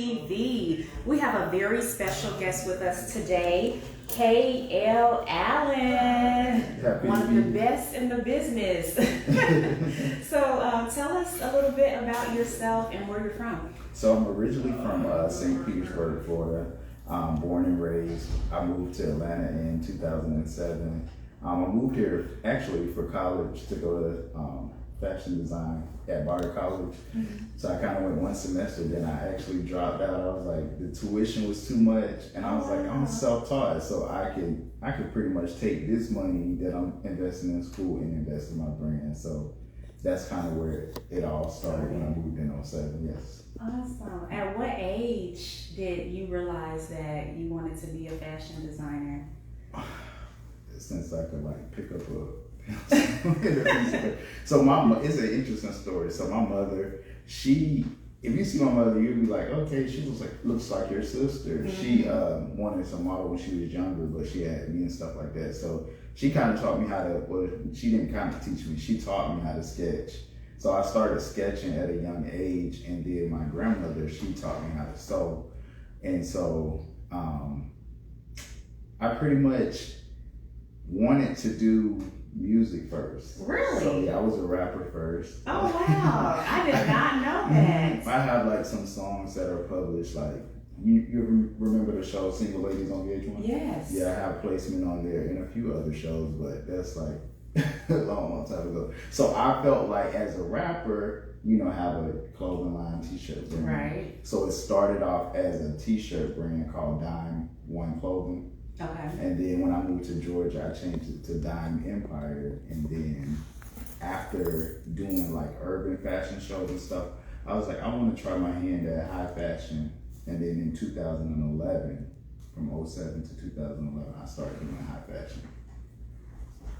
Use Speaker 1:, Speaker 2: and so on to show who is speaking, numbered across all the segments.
Speaker 1: TV. We have a very special guest with us today, K.L. Allen, one of the best in the business. So tell us a little bit about yourself and where you're from.
Speaker 2: So I'm originally from St. Petersburg, Florida. Born and raised. I moved to Atlanta in 2007. I moved here actually for college to go to fashion design at Barter College. Mm-hmm. So I kind of went one semester, then I actually dropped out. I was like, the tuition was too much, and I was like, I'm self-taught, so I could pretty much take this money that I'm investing in school and invest in my brand. So that's kind of where it all started when I moved in 07, yes.
Speaker 1: Awesome. At what age did you realize that you wanted to be a fashion designer?
Speaker 2: Since I could like pick up a so it's an interesting story. So my mother, if you see my mother, you'd be like, okay, she looks like your sister. Mm-hmm. She wanted to model when she was younger, but she had me and stuff like that. So she kind of taught me how to, well, she didn't kind of teach me, she taught me how to sketch. So I started sketching at a young age, and then my grandmother, she taught me how to sew. And so I pretty much wanted to do music first.
Speaker 1: Really?
Speaker 2: So yeah, I was a rapper first.
Speaker 1: Oh wow, I did not know that.
Speaker 2: I have like some songs that are published, like you remember the show Single Ladies on VH1?
Speaker 1: Yes.
Speaker 2: Yeah, I have placement on there and a few other shows, but that's like a long time ago. So I felt like as a rapper, have a clothing line, t-shirt brand.
Speaker 1: Right.
Speaker 2: So it started off as a t-shirt brand called Dime One Clothing.
Speaker 1: Okay.
Speaker 2: And then when I moved to Georgia, I changed it to Dime Empire. And then after doing like urban fashion shows and stuff, I was like, I want to try my hand at high fashion. And then in 2011, from 07 to 2011, I started doing high fashion.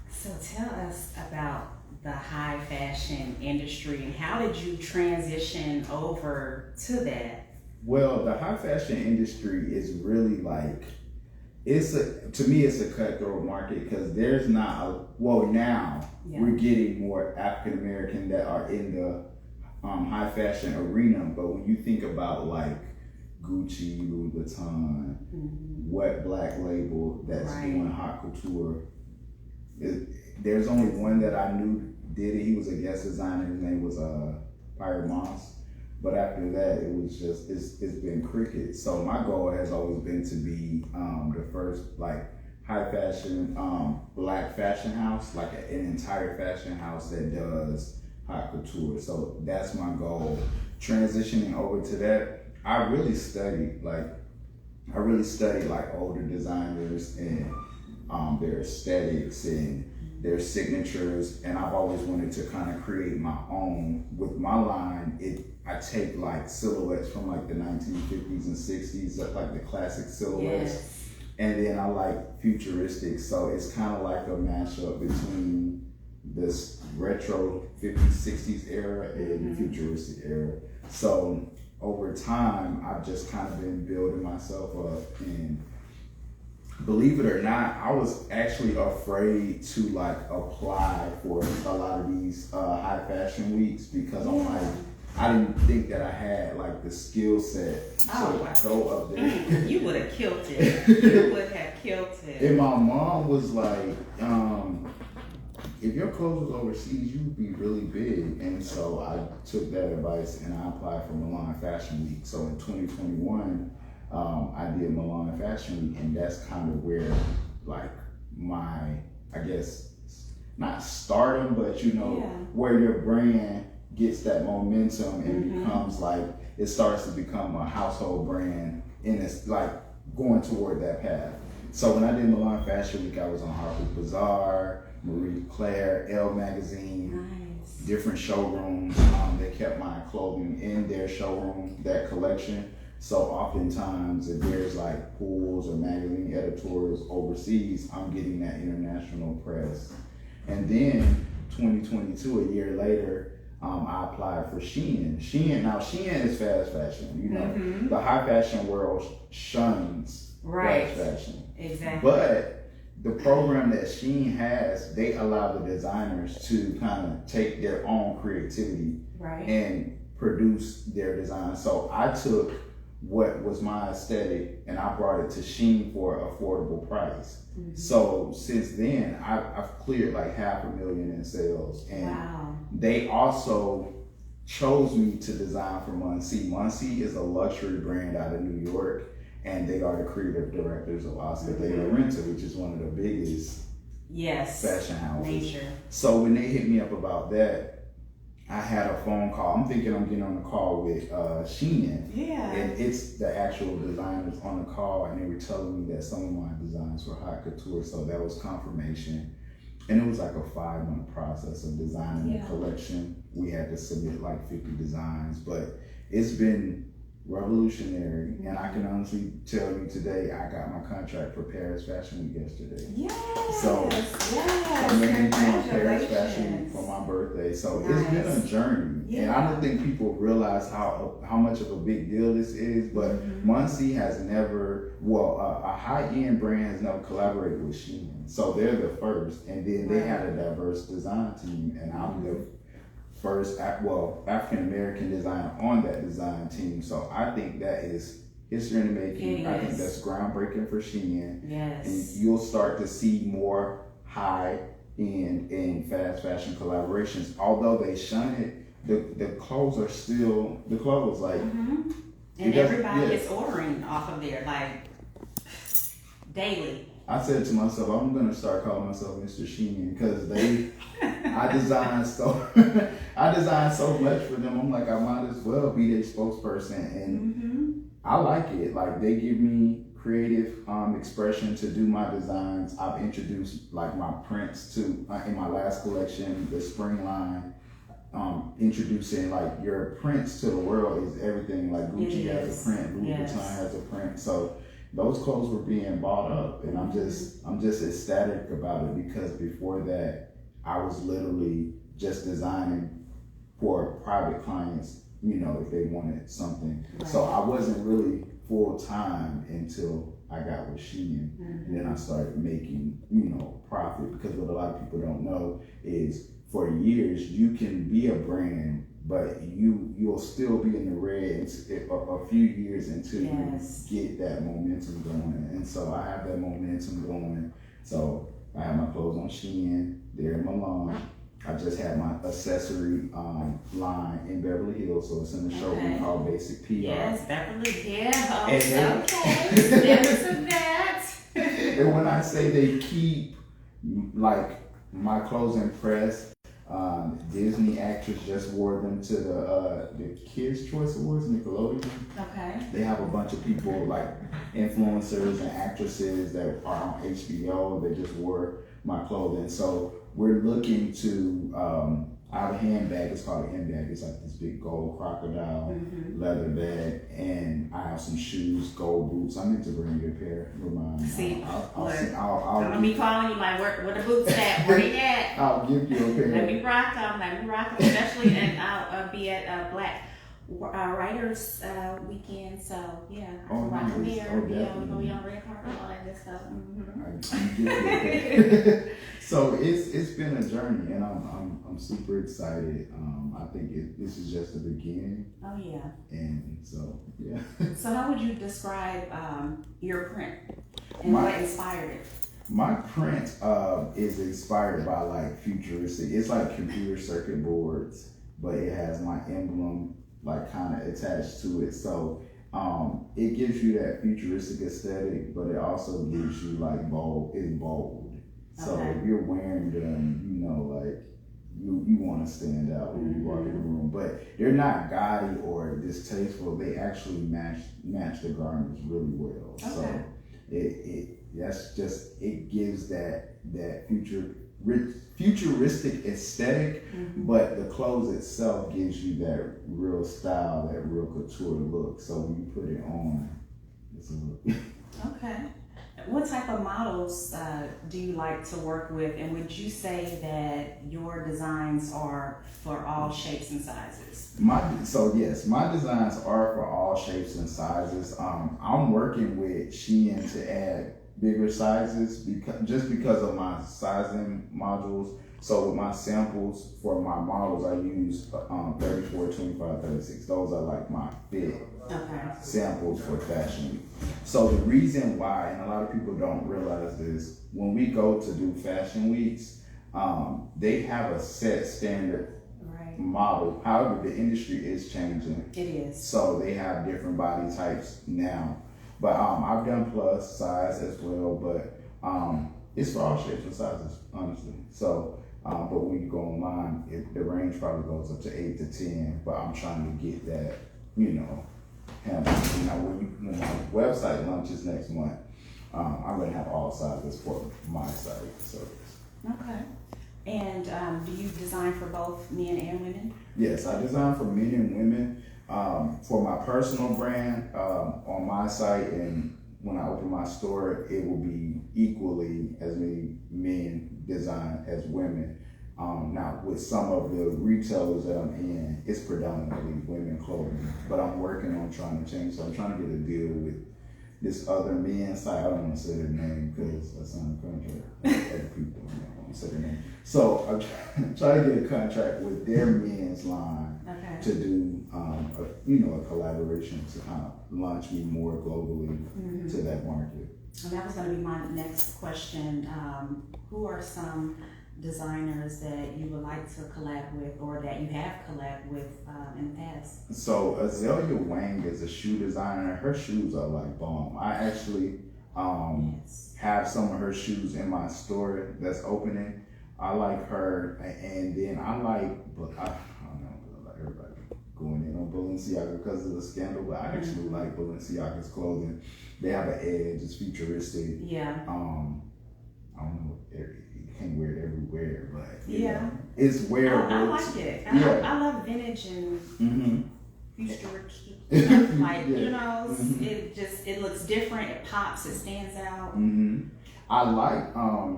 Speaker 1: So tell us about the high fashion industry and how did you transition over to that?
Speaker 2: Well, the high fashion industry is really like, to me it's a cutthroat market because there's not now we're getting more African American that are in the high fashion arena, but when you think about like Gucci, Louis Vuitton, Wet Black Label that's doing hot couture, there's only one that I knew did it. He was a guest designer. His name was Pirate Moss. But after that, it was just, it's been cricket. So my goal has always been to be the first like high fashion black fashion house, like an entire fashion house that does hot couture. So that's my goal. Transitioning over to that, I really studied like older designers and their aesthetics and their signatures, and I've always wanted to kind of create my own. With my line, I take like silhouettes from like the 1950s and 60s, like the classic silhouettes. Yes. And then I like futuristic, so it's kind of like a mashup between this retro 50s, 60s era and futuristic era. So over time, I've just kind of been building myself up, and believe it or not, I was actually afraid to like apply for a lot of these high fashion weeks because I'm like, I didn't think that I had like the skill set to go up there.
Speaker 1: You would have killed it. You would have killed it.
Speaker 2: And my mom was like, if your clothes was overseas, you would be really big. And so I took that advice and I applied for Milan Fashion Week. So in 2021, I did Milan Fashion Week, and that's kind of where like my, I guess, not stardom, but where your brand gets that momentum and becomes like, it starts to become a household brand, and it's like going toward that path. So when I did Milan Fashion Week, I was on Harper's Bazaar, Marie Claire, Elle Magazine, different showrooms. They kept my clothing in their showroom, that collection. So oftentimes if there's like pools or magazine editorials overseas, I'm getting that international press. And then 2022, a year later, I applied for Shein. Shein is fast fashion. The high fashion world shuns fast fashion.
Speaker 1: Exactly.
Speaker 2: But the program that Shein has, they allow the designers to kind of take their own creativity and produce their design. So I took what was my aesthetic, and I brought it to Shein for an affordable price. So since then, I've cleared like $500,000 in sales, and they also chose me to design for Muncie. Muncie is a luxury brand out of New York, and they are the creative directors of Oscar De La Renta, which is one of the biggest fashion houses. So when they hit me up about that, I had a phone call. I'm thinking I'm getting on a call with Shein. And it's the actual designers on the call, and they were telling me that some of my designs were hot couture, so that was confirmation. And it was like a 5-month process of designing the collection. We had to submit like 50 designs, but it's been revolutionary. And I can honestly tell you today, I got my contract for Paris Fashion Week yesterday. So I'm in Paris Fashion Week for my birthday. So it's been a journey. And I don't think people realize how much of a big deal this is, but Muncie has never, a high-end brand has never collaborated with Shein. So they're the first, and then they had a diverse design team, and I'm the first African-American designer on that design team. So I think that is history in the making. I think that's groundbreaking for Shein. And you'll start to see more high-end and fast fashion collaborations. Although they shun it, the clothes are still the clothes. Like,
Speaker 1: and everybody is ordering off of there like daily.
Speaker 2: I said to myself, I'm gonna start calling myself Mr. Shein, because I design so much for them. I'm like, I might as well be their spokesperson, and I like it. Like, they give me creative expression to do my designs. I've introduced like my prints to in my last collection, the spring line. Introducing like your prints to the world is everything. Like Gucci has a print, Louis Vuitton has a print, so those clothes were being bought up, and I'm just ecstatic about it, because before that I was literally just designing for private clients, if they wanted something. So I wasn't really full time until I got with Shein, and then I started making profit, because what a lot of people don't know is for years you can be a brand, but you'll still be in the red a few years until you get that momentum going. And so I have that momentum going. So I have my clothes on Shein. They're in Milan. I just had my accessory line in Beverly Hills, so it's in the showroom called Basic PR.
Speaker 1: Yes, Beverly Hills. Steps of that.
Speaker 2: And when I say they keep like my clothes impressed, Disney actress just wore them to the Kids' Choice Awards, Nickelodeon. They have a bunch of people like influencers and actresses that are on HBO. They just wore my clothing. So we're looking to, I have a handbag. It's called an M-bag. It's like this big gold crocodile leather bag, and I have some shoes, gold boots. I need to bring you a pair. Remind me.
Speaker 1: I'm gonna be calling you like, where the boots at? Where they at?
Speaker 2: I'll give you a pair.
Speaker 1: Let me rock them, especially, and I'll be at Black Writers Weekend. So yeah, I can rock them there. We're gonna be on red carpet, all that good stuff.
Speaker 2: So it's been a journey, and I'm super excited. I think this is just the beginning.
Speaker 1: Oh yeah.
Speaker 2: And so yeah.
Speaker 1: So how would you describe your print and what inspired it?
Speaker 2: My print is inspired by like futuristic. It's like computer circuit boards, but it has my emblem like kind of attached to it. So it gives you that futuristic aesthetic, but it also gives you like bold. So if you're wearing them, like you want to stand out when you walk in the room. But they're not gaudy or distasteful. They actually match the garments really well. So it gives that futuristic aesthetic, but the clothes itself gives you that real style, that real couture look. So when you put it on, it's a look.
Speaker 1: Okay. What type of models do you like to work with, and would you say that your designs are for all shapes and sizes?
Speaker 2: Yes, my designs are for all shapes and sizes. I'm working with Shein to add bigger sizes because of my sizing modules. So with my samples for my models, I use 34, 25, 36. Those are like my fit samples for Fashion Week. So the reason why, and a lot of people don't realize this, when we go to do Fashion Weeks, they have a set standard model. However, the industry is changing.
Speaker 1: It is.
Speaker 2: So they have different body types now. But I've done plus size as well, but it's for all shapes and sizes, honestly. So, but when you go online, the range probably goes up to 8 to 10. But I'm trying to get that, when my website launches next month, I'm gonna have all sizes for my site. So.
Speaker 1: Okay. And do you design for both men and women?
Speaker 2: Yes, I design for men and women. For my personal brand, on my site, and when I open my store, it will be equally as many men design as women. Now, with some of the retailers that I'm in, it's predominantly women clothing, but I'm working on trying to change. So I'm trying to get a deal with this other men's site. I don't want to say their name because I signed a contract with other people. I don't want to say their name. So I'm trying to get a contract with their men's line to do a collaboration to launch me more globally to that market.
Speaker 1: And that was going to be my next question. Who are some designers that you would like to collab with, or that you have collabed with in the past?
Speaker 2: So Azalea Wang is a shoe designer. Her shoes are like bomb. I actually have some of her shoes in my store that's opening. I like her, and then I don't know, everybody going in on Balenciaga because of the scandal, but I actually like Balenciaga's clothing. They have an edge, it's futuristic.
Speaker 1: Yeah.
Speaker 2: I don't know, you can't wear it everywhere, but know, it's wearable.
Speaker 1: I like it. I love vintage and futuristic. Like, it looks different, it pops, it stands out.
Speaker 2: I like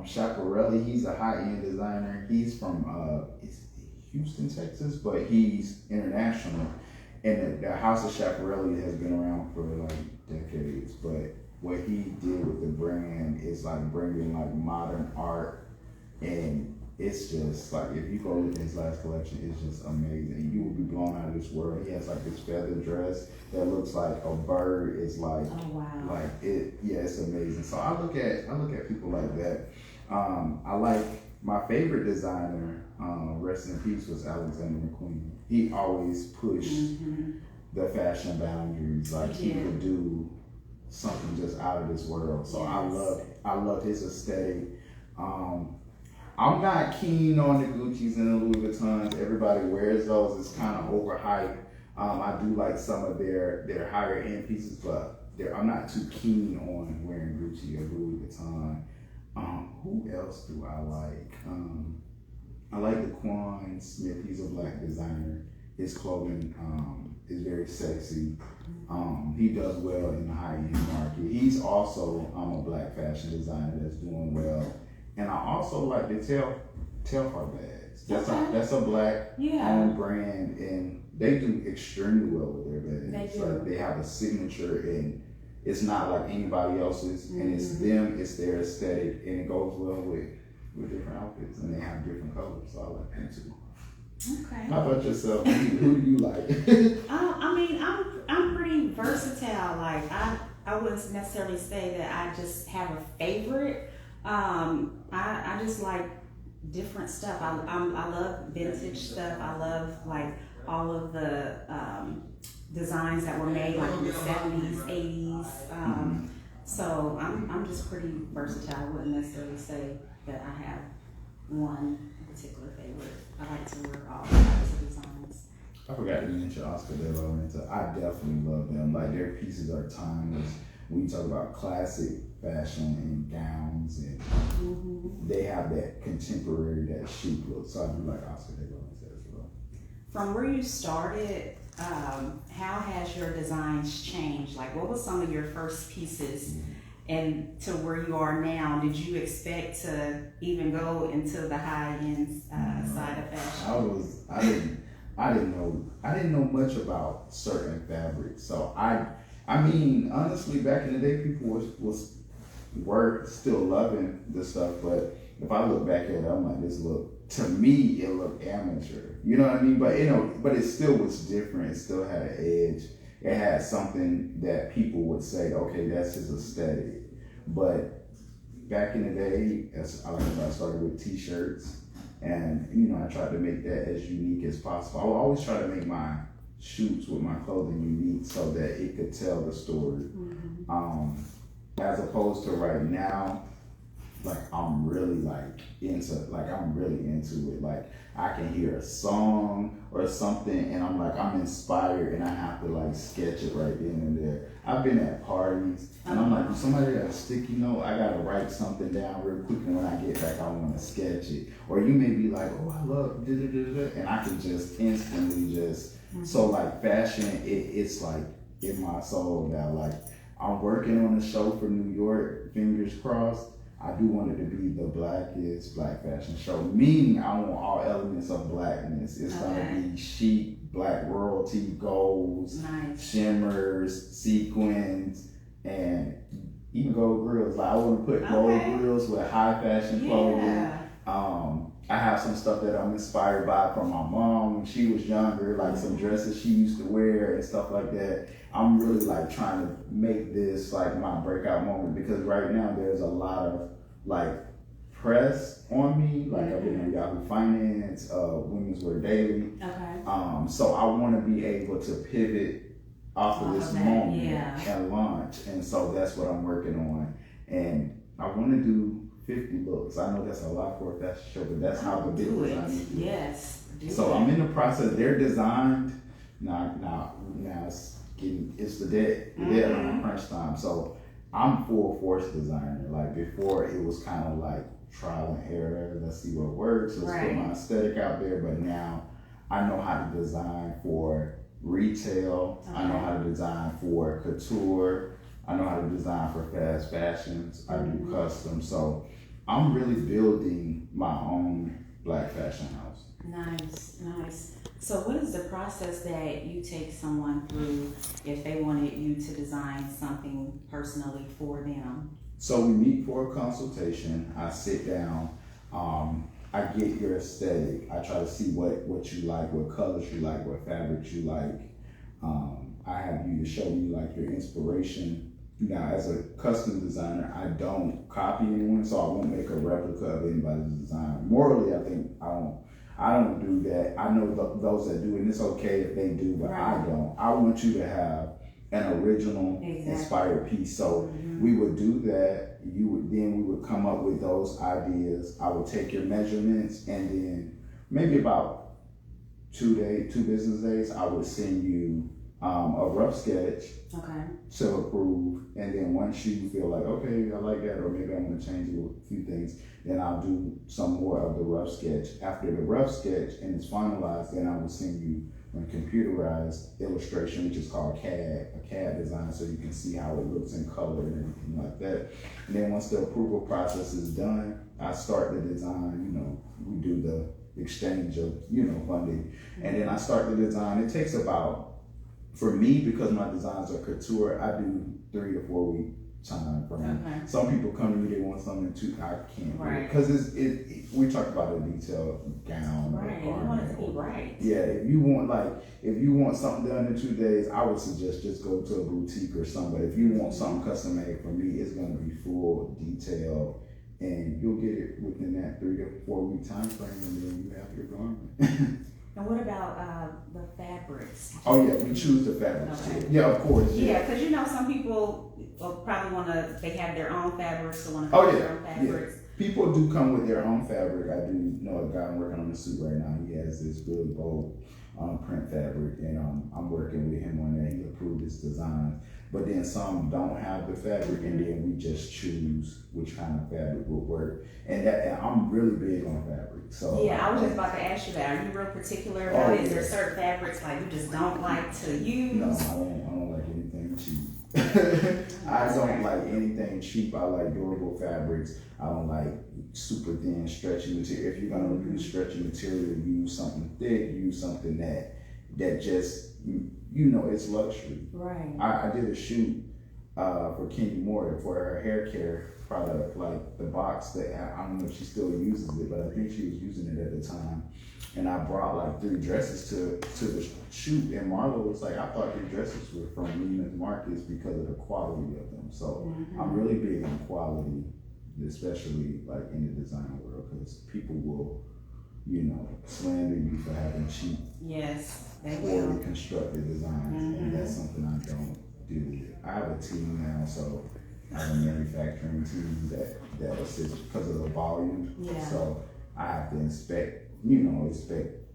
Speaker 2: Schiaparelli. He's a high-end designer. He's from Houston, Texas, but he's international. And the House of Schiaparelli has been around for like decades. But what he did with the brand is like bringing like modern art, and it's just like, if you go look at his last collection, it's just amazing. You will be blown out of this world. He has like this feather dress that looks like a bird. It's like, like it. Yeah, it's amazing. So I look at people like that. I like, my favorite designer, rest in peace, was Alexander McQueen. He always pushed the fashion boundaries. Like he could do something just out of this world. So I love his aesthetic. I'm not keen on the Gucci's and the Louis Vuittons. Everybody wears those. It's kind of overhyped. I do like some of their higher end pieces, but I'm not too keen on wearing Gucci or Louis Vuitton. Who else do I like? I like Daquan Smith. He's a black designer. His clothing is very sexy. He does well in the high end market. He's also a black fashion designer that's doing well. And I also like the Telfar bags. That's a black owned brand, and they do extremely well with their bags. Like they have a signature, and it's not like anybody else's, and it's them, it's their aesthetic, and it goes well with different outfits, and they have different colors, so I like them too.
Speaker 1: Okay.
Speaker 2: How about yourself? Who do you like?
Speaker 1: I mean, I'm pretty versatile. Like I wouldn't necessarily say that I just have a favorite. I just like different stuff. I love vintage stuff. I love like all of the designs that were made like in the 70s, 80s. So I'm just pretty versatile. I wouldn't necessarily say that I have one particular favorite. I like to wear all types of designs.
Speaker 2: I forgot to mention Oscar de la Renta. I definitely love them. Like their pieces are timeless. When you talk about classic fashion and gowns, and they have that contemporary, that chic look. So I do like Oscar de la Renta as well.
Speaker 1: From where you started, how has your designs changed? Like, what was some of your first pieces, and to where you are now? Did you expect to even go into the high end side of fashion?
Speaker 2: I didn't know much about certain fabrics. So I mean, honestly, back in the day, people were still loving this stuff, but if I look back at it, I'm like, to me, it looked amateur. You know what I mean? But but it still was different. It still had an edge. it had something that people would say, okay, that's his aesthetic. But back in the day, as I started with t-shirts, and I tried to make that as unique as possible. I would always try to make my shoots with my clothing unique so that it could tell the story. As opposed to right now, like I'm really into it. Like I can hear a song or something and I'm inspired and I have to like sketch it right then and there. I've been at parties and I'm like, if somebody got a sticky note, I gotta write something down real quick, and when I get back I wanna sketch it. Or you may be like, oh, I love da-da-da-da, and I can just instantly just so like fashion, it's like in my soul now. Like I'm working on a show for New York, fingers crossed. I do want it to be the blackest black fashion show, meaning I want all elements of blackness. It's gonna be chic, black royalty, golds, shimmers, sequins, and even gold grills. Like I want to put gold grills with high fashion clothing. I have some stuff that I'm inspired by from my mom when she was younger, like some dresses she used to wear and stuff like that. I'm really like trying to make this like my breakout moment, because right now there's a lot of like press on me. Like I've been on Yahoo Finance, Women's Wear Daily. So I want to be able to pivot off of this moment and launch. And so that's what I'm working on. And I want to do 50 looks. I know that's a lot for a fashion show, but that's how the big design is.
Speaker 1: Yes.
Speaker 2: So I'm in the process. They're designed. Now it's the deadline crunch time. So I'm full force designer. Like before, it was kind of like trial and error. Let's see what works. Let's put my aesthetic out there. But now I know how to design for retail. I know how to design for couture. I know how to design for fast fashions. I do custom. So I'm really building my own black fashion house.
Speaker 1: Nice. So what is the process that you take someone through if they wanted you to design something personally for them?
Speaker 2: So we meet for a consultation. I sit down. I get your aesthetic. I try to see what you like, what colors you like, what fabrics you like. I have you to show me like your inspiration. Now, as a custom designer, I don't copy anyone, so I won't make a replica of anybody's design. Morally, I think I don't do that. I know those that do, and it's okay if they do, but I don't. I want you to have an original, inspired piece. So we would do that. We would come up with those ideas. I would take your measurements, and then maybe about 2 business days, I would send you a rough sketch to approve, and then once you feel like, okay, I like that, or maybe I'm going to change a few things, then I'll do some more of the rough sketch. After the rough sketch and it's finalized, then I will send you a computerized illustration, which is called a CAD design, so you can see how it looks in color and everything like that. And then once the approval process is done, I start the design. We do the exchange of funding, and then I start the design. It takes about, for me, because my designs are couture, I do 3 to 4 week time frame. Some people come to me, they want something I can't, because we talked about a detailed gown or
Speaker 1: you want it to be
Speaker 2: if you want something done in 2 days, I would suggest just go to a boutique or something. But if you want something custom made for me, it's going to be full detail, and you'll get it within that 3 to 4 week time frame, and then you have your garment.
Speaker 1: And what about the fabrics?
Speaker 2: Oh yeah, we choose the fabrics too. Yeah, of course.
Speaker 1: Yeah, because some people probably they have their own fabrics, so want to have their own fabrics.
Speaker 2: Yeah. People do come with their own fabric. I do know a guy I'm working on the suit right now. He has this really bold print fabric, and I'm working with him on that. He approved his design. But then some don't have the fabric, and then we just choose which kind of fabric will work. And I'm really big on fabric. So
Speaker 1: I was just about to ask you that. Are you real particular about it? Is there certain fabrics like you just don't like to use?
Speaker 2: No, I don't like anything cheap. I don't like anything cheap. I like durable fabrics. I don't like super thin, stretchy material. If you're gonna use stretchy material, use something thick. Use something that just it's luxury.
Speaker 1: Right.
Speaker 2: I did a shoot for Kenny Moore for her hair care product, like the box that I don't know if she still uses it, but I think she was using it at the time. And I brought like 3 dresses to the shoot, and Marlo was like, I thought your dresses were from Neiman Marcus because of the quality of them. So I'm really big on quality, especially like in the design world, because people will, you know, slander you for having cheap, poorly constructed designs, and that's something I don't do. I have a team now, so I have a manufacturing team that assists because of the volume. So I have to inspect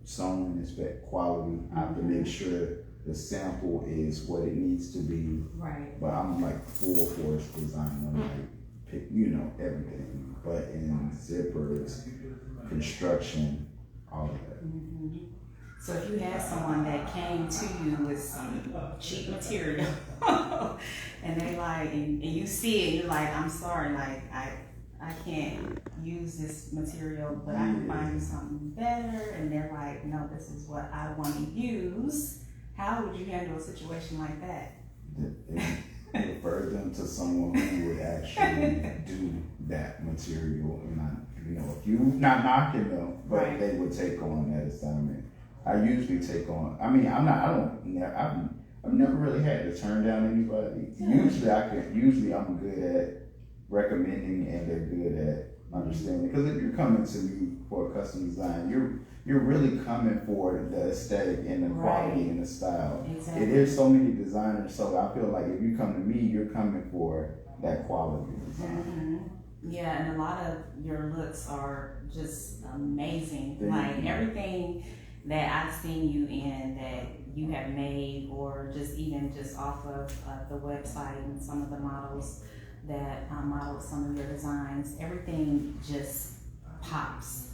Speaker 2: sewing, inspect quality. I have to make sure the sample is what it needs to be. Right. But I'm like full force design. I'm like pick, everything. But in zippers, construction, all of that.
Speaker 1: So if you had someone that came to you with some cheap material and they like, and you see it, you're like, I'm sorry, like I can't use this material, but I can find you something better, and they're like, no, this is what I want to use. How would you handle a situation like that?
Speaker 2: Refer them to someone who would actually do that material, and if you not knocking them, but they would take on that assignment. I usually take on. I mean, I've never really had to turn down anybody. Usually I'm good at recommending, and they're good at understanding. Because if you're coming to me for a custom design, you're really coming for the aesthetic and the quality and the style. Exactly. There's so many designers, so I feel like if you come to me, you're coming for that quality design.
Speaker 1: Yeah, and a lot of your looks are just amazing. Like everything that I've seen you in that you have made, or just off of the website and some of the models that modeled some of your designs, everything just pops.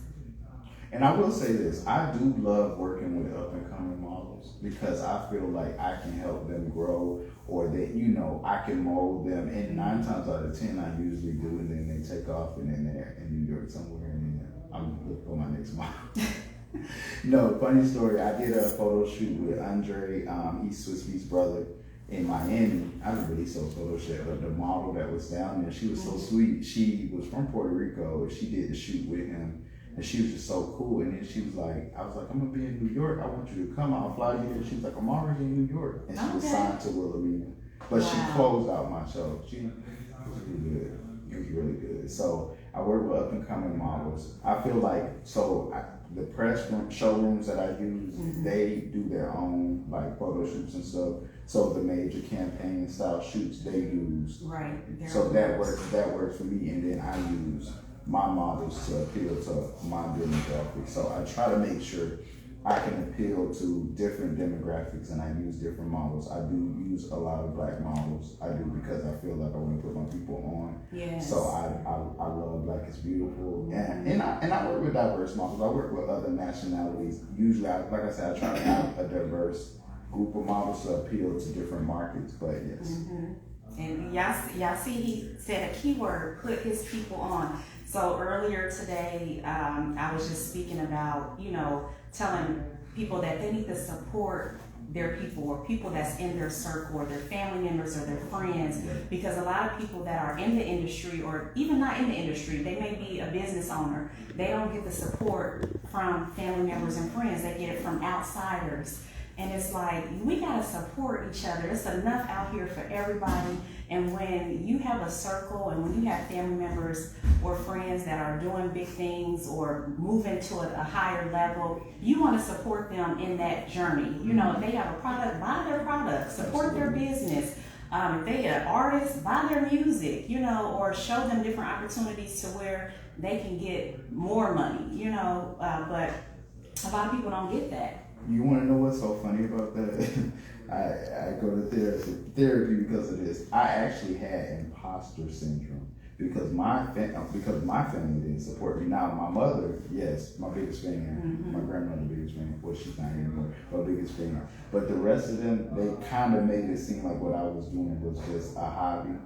Speaker 2: And I will say this, I do love working with up and coming models because I feel like I can help them grow, or that, I can mold them, and 9 times out of 10 I usually do, and then they take off, and then they're in New York somewhere, and then I'm looking for my next model. No, funny story, I did a photo shoot with Andre, he's Swiss Beats brother, in Miami. I don't really so photo shoot, but the model that was down there, she was so sweet. She was from Puerto Rico, and she did the shoot with him, and she was just so cool. And then she was like, I was like, I'm gonna be in New York, I want you to come, I'll fly you here. She was like, I'm already in New York. And she was signed to Wilhelmina. But she closed out my show. She was really good. It was really good. So I work with up and coming models. I feel like, the press showrooms that I use, they do their own like photo shoots and stuff. So the major campaign style shoots they use. Right. So that works for me, and then I use my models to appeal to my demographic. So I try to make sure I can appeal to different demographics, and I use different models. I do use a lot of Black models. I do, because I feel like I want to put my people on. Yes. So I love Black is Beautiful, and I work with diverse models. I work with other nationalities. Usually, like I said, I try to have a diverse group of models to appeal to different markets. But yes.
Speaker 1: And y'all see, he said a keyword: put his people on. So earlier today, I was just speaking about, telling people that they need to support their people, or people that's in their circle, or their family members, or their friends, because a lot of people that are in the industry, or even not in the industry, they may be a business owner, they don't get the support from family members and friends, they get it from outsiders. And it's like, we gotta support each other. It's enough out here for everybody. And when you have a circle, and when you have family members or friends that are doing big things or moving to a higher level, you want to support them in that journey. If they have a product, buy their product, support their business. If they are artists, buy their music, or show them different opportunities to where they can get more money, but a lot of people don't get that.
Speaker 2: You want to know what's so funny about that? I go to therapy because of this. I actually had imposter syndrome because my family didn't support me. Now my mother, yes, my biggest fan, my grandmother's biggest fan. Well, she's not here anymore, my biggest fan. But the rest of them, they kind of made it seem like what I was doing was just a hobby.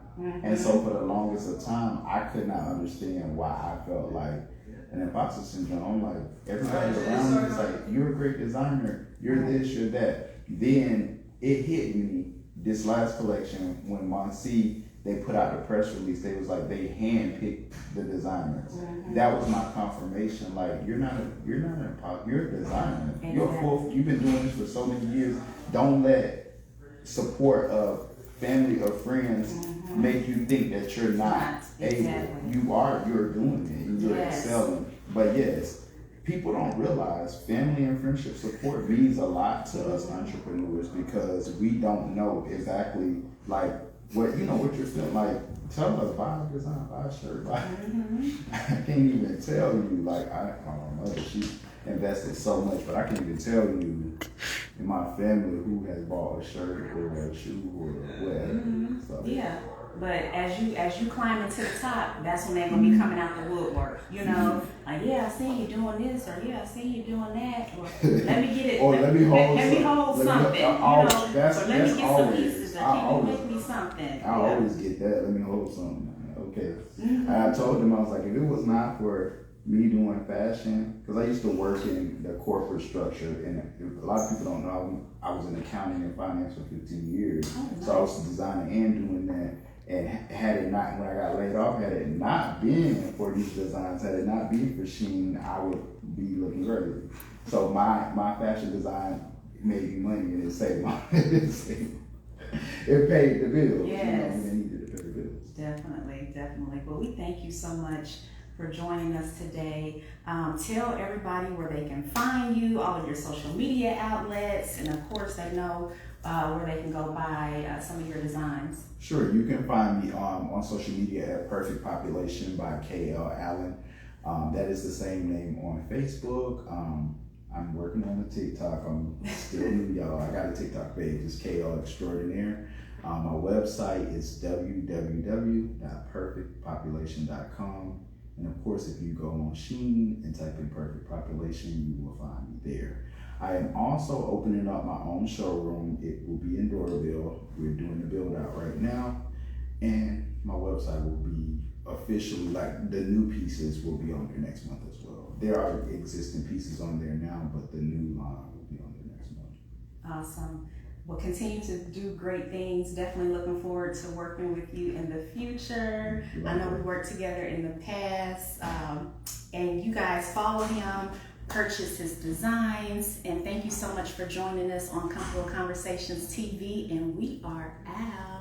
Speaker 2: And so for the longest of time, I could not understand why I felt like an imposter syndrome. I'm like, everybody around me is like, you're a great designer, you're this, you're that. Then it hit me this last collection, when Monsi, they put out the press release, they was like, they handpicked the designers. That was my confirmation. Like, you're a designer. You've been doing this for so many years. Don't let support of family or friends make you think that you're not able. You're doing it. You're excelling. But yes, people don't realize family and friendship support means a lot to us entrepreneurs, because we don't know exactly like what you're feeling. Like, tell us, buy a design, buy a shirt, buy. I can't even tell you. Like, my mother, she invested so much, but I can't even tell you in my family who has bought a shirt or a shoe or whatever. So,
Speaker 1: yeah. But as you climb into the top, that's when they're gonna be coming out the woodwork. Like, yeah, I seen you doing this, or yeah, I seen you doing that, or let me get it,
Speaker 2: or let me hold
Speaker 1: something.
Speaker 2: Or let me get
Speaker 1: some pieces, or can you make me something?
Speaker 2: I always get that. Let me hold something. Okay. I told them, I was like, if it was not for me doing fashion, because I used to work in the corporate structure, and a lot of people don't know I was in accounting and finance for 15 years. Nice. So I was designing and doing that. And had it not, when I got laid off, had it not been for these designs, had it not been for Shein, I would be looking crazy. So my fashion design made me money, and it saved it paid the bills.
Speaker 1: Yes.
Speaker 2: They needed to pay the bills.
Speaker 1: Definitely. Well, we thank you so much for joining us today. Tell everybody where they can find you, all of your social media outlets, and of course they know where they can go buy some of your designs.
Speaker 2: Sure, you can find me on social media at Perfect Population by KL Allen. That is the same name on Facebook. I'm working on the TikTok. I'm still new, y'all. I got a TikTok page. It's KL Extraordinaire. My website is www.perfectpopulation.com. And of course, if you go on Shein and type in Perfect Population, you will find me there. I am also opening up my own showroom. It will be in Doraville. We're doing the build out right now. And my website will be officially, like, the new pieces will be on there next month as well. There are existing pieces on there now, but the new line will be on there next month.
Speaker 1: Awesome. Well, continue to do great things. Definitely looking forward to working with you in the future. I know we worked together in the past. And you guys follow him, purchase his designs, and thank you so much for joining us on Comfortable Conversations TV, and we are out.